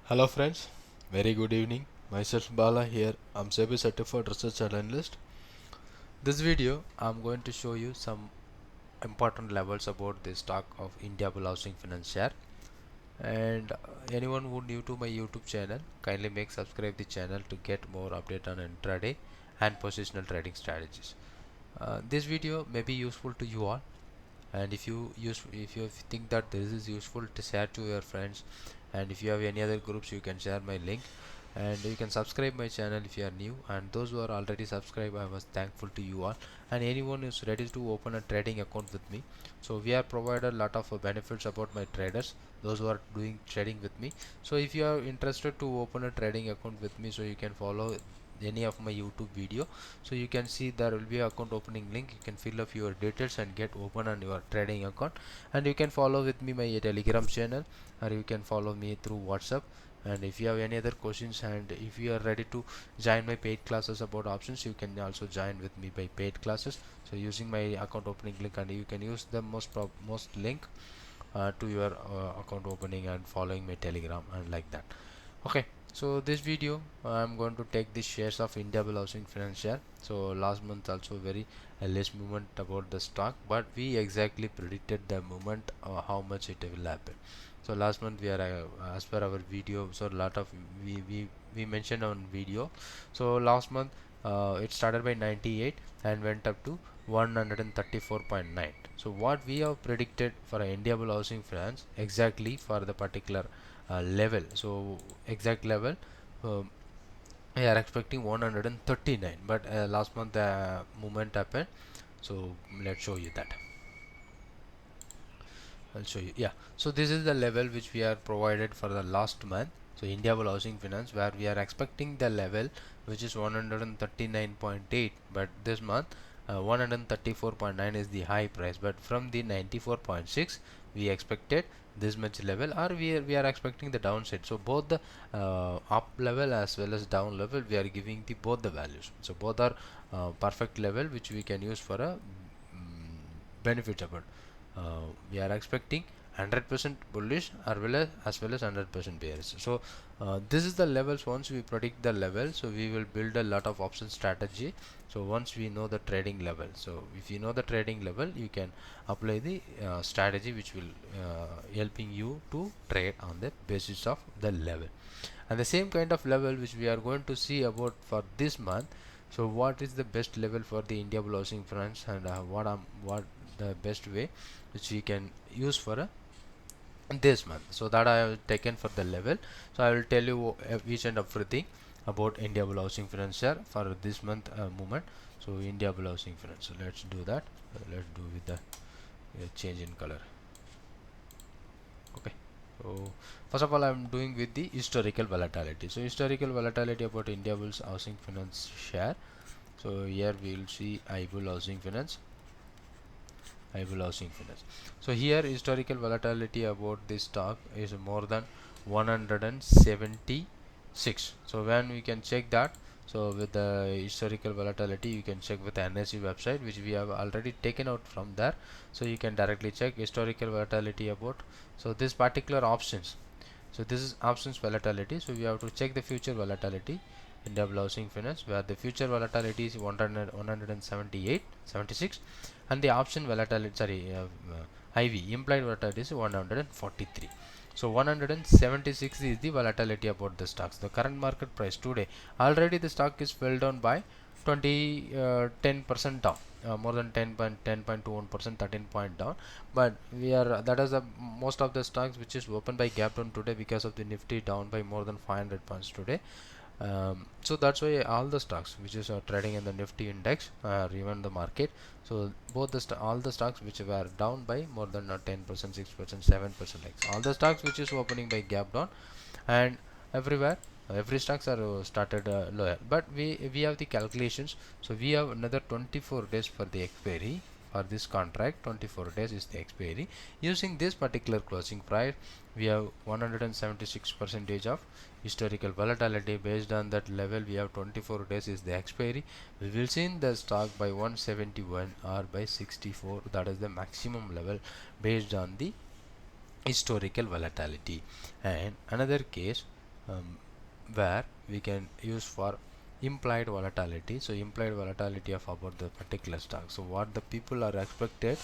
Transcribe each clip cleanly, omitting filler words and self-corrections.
Hello friends, very good evening. Myself Bala here. I'm SEBI certified research analyst. This video I'm going to show you some important levels about the stock of India Bull Housing Finance share. And anyone who new to my YouTube channel, kindly make subscribe the channel to get more update on intraday and positional trading strategies. This video may be useful to you all, and if you think that this is useful, to share to your friends, and if you have any other groups you can share my link, and you can subscribe my channel if you are new, and those who are already subscribed, I was thankful to you all. And anyone who is ready to open a trading account with me, so we are provided a lot of benefits about my traders, those who are doing trading with me. So if you are interested to open a trading account with me, so you can follow any of my YouTube video. So you can see there will be account opening link, you can fill up your details and get open on your trading account. And you can follow with me my Telegram channel, or you can follow me through WhatsApp. And if you have any other questions, and if you are ready to join my paid classes about options, you can also join with me by paid classes. So using my account opening link, and you can use the most link to your account opening and following my Telegram and like that. Okay, so this video I'm going to take the shares of India Bull Housing Finance share. So last month also very less movement about the stock, but we exactly predicted the movement, how much it will happen. So last month we are as per our video, so lot of we mentioned on video. So last month it started by 98 and went up to 134.9. So what we have predicted for India Bull Housing Finance exactly for the particular level, so exact level, um, we are expecting 139, but last month the movement happened. So let's show you that. I'll show you. Yeah, so this is the level which we are provided for the last month. So India Bull Housing Finance, where we are expecting the level which is 139.8, but this month 134.9 is the high price, but from the 94.6 we expected this much level, or we are expecting the downside. So both the up level as well as down level, we are giving the both the values. So both are perfect level which we can use for a benefitable. We are expecting 100% bullish as well as 100% bearish. So this is the levels. Once we predict the level, so we will build a lot of option strategy. So once we know the trading level, so if you know the trading level, you can apply the strategy which will helping you to trade on the basis of the level. And the same kind of level which we are going to see about for this month. So what is the best level for the India Bull Housing Finance, and what the best way which we can use for this month. So that I have taken for the level. So I will tell you each and everything about India Bull Housing Finance share for this month movement. So India Bull Housing Finance. So let's do that. Let's do with the change in color. Okay. So first of all, I am doing with the historical volatility. So historical volatility about India Bull's Housing Finance share. So here we will see iBull Housing Finance. iBull Housing Finance. So here historical volatility about this stock is more than 176. So when we can check that, so with the historical volatility you can check with the NSE website, which we have already taken out from there. So you can directly check historical volatility about, so this particular options. So this is options volatility. So we have to check the future volatility in double housing finance, where the future volatility is 178 76, and the option volatility, IV implied volatility is 143. So 176 is the volatility about the stocks. The current market price today, already the stock is fell down by 10% down, more than 10.21%, 13 point down. But we are, that is the most of the stocks which is open by gap down today, because of the Nifty down by more than 500 points today. So that's why all the stocks which is trading in the Nifty index even the market. So both the all the stocks which were down by more than 10%, 6%, 7%, like all the stocks which is opening by gap down, and everywhere every stocks are started lower. But we have the calculations. So we have another 24 days for the expiry for this contract. 24 days is the expiry. Using this particular closing price, we have 176 percentage of historical volatility. Based on that level, we have 24 days is the expiry. We will see in the stock by 171 or by 64. That is the maximum level based on the historical volatility. And another case, um, where we can use for implied volatility. So implied volatility of about the particular stock. So what the people are expected,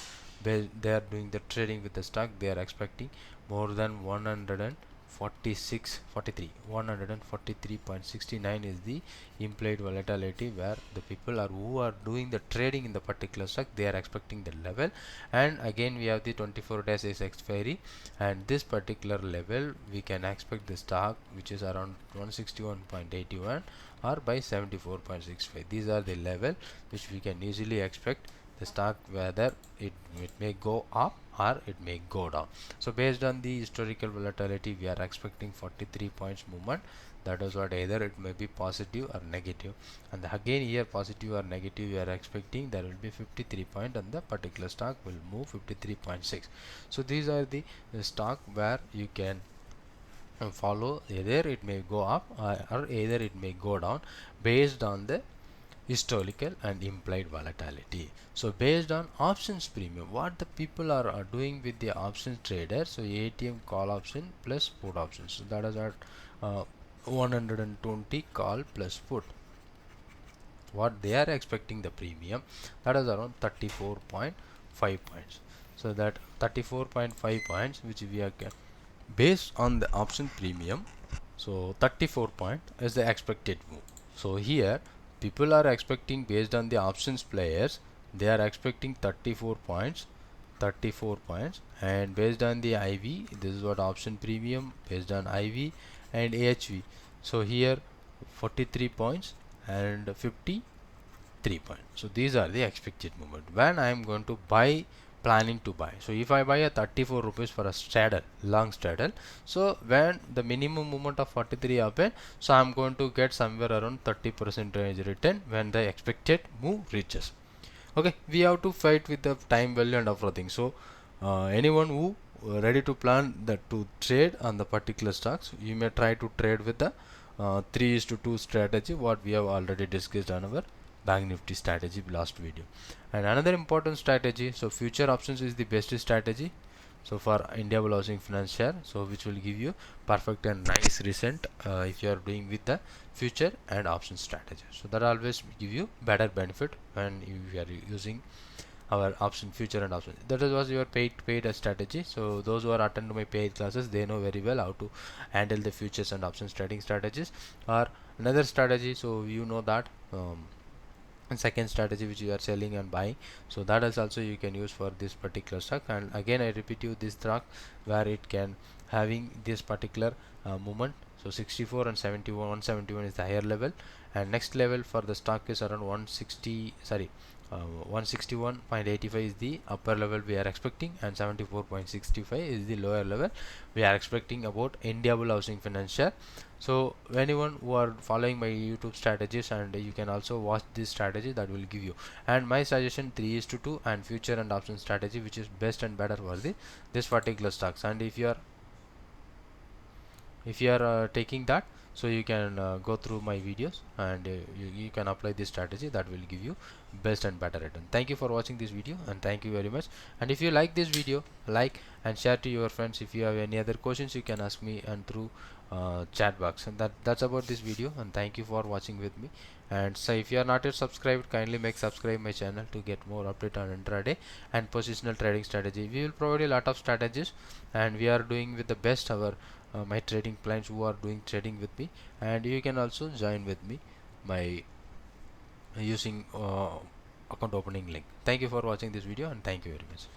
they are doing the trading with the stock, they are expecting more than 143.69 is the implied volatility, where the people are who are doing the trading in the particular stock, they are expecting the level. And again we have the 24 days is expiry, and this particular level we can expect the stock which is around 161.81 or by 74.65. These are the level which we can easily expect the stock, whether it may go up or it may go down. So based on the historical volatility, we are expecting 43 points movement. That is what, either it may be positive or negative, and again here positive or negative we are expecting there will be 53 point, and the particular stock will move 53.6. So these are the stock where you can follow, either it may go up or either it may go down based on the historical and implied volatility. So based on options premium, what the people are doing with the options trader, so ATM call option plus put options, so that is at 120 call plus put, what they are expecting the premium, that is around 34.5 points. So that 34.5 points which we are based on the option premium, so 34 point is the expected move. So here people are expecting, based on the options players, they are expecting 34 points, and based on the IV, this is what option premium based on IV and AHV. So here 43 points and 53 points. So these are the expected movement when I am going to buy, planning to buy. So if I buy a 34 rupees for a straddle, long straddle, so when the minimum movement of 43 happen, so I'm going to get somewhere around 30% return when the expected move reaches. Okay, we have to fight with the time value and everything. So anyone who ready to plan that to trade on the particular stocks, you may try to trade with the 3:2 strategy, what we have already discussed on our bank nifty strategy last video. And another important strategy, so future options is the best strategy, so for India Bull Housing Finance share, so which will give you perfect and nice recent if you are doing with the future and option strategy. So that always give you better benefit when you are using our option future and option. That was your paid strategy. So those who are attend my paid classes, they know very well how to handle the futures and options trading strategies. Or another strategy, so you know that and second strategy which you are selling and buying, so that is also you can use for this particular stock. And again I repeat you this stock where it can having this particular movement, so 64 and 71, 171 is the higher level, and next level for the stock is around 160, sorry, 161.85 is the upper level we are expecting, and 74.65 is the lower level we are expecting about India Bull Housing Finance share. So anyone who are following my YouTube strategies, and you can also watch this strategy that will give you, and my suggestion 3:2 and future and option strategy, which is best and better for the this particular stocks. And if you are taking that, so you can go through my videos, and you can apply this strategy that will give you best and better return. Thank you for watching this video, and thank you very much. And if you like this video, like and share to your friends. If you have any other questions, you can ask me and through chat box. And that's about this video, and thank you for watching with me. And so if you are not yet subscribed, kindly make subscribe my channel to get more update on intraday and positional trading strategy. We will provide a lot of strategies, and we are doing with the best our my trading clients who are doing trading with me, and you can also join with me by using account opening link. Thank you for watching this video, and thank you very much.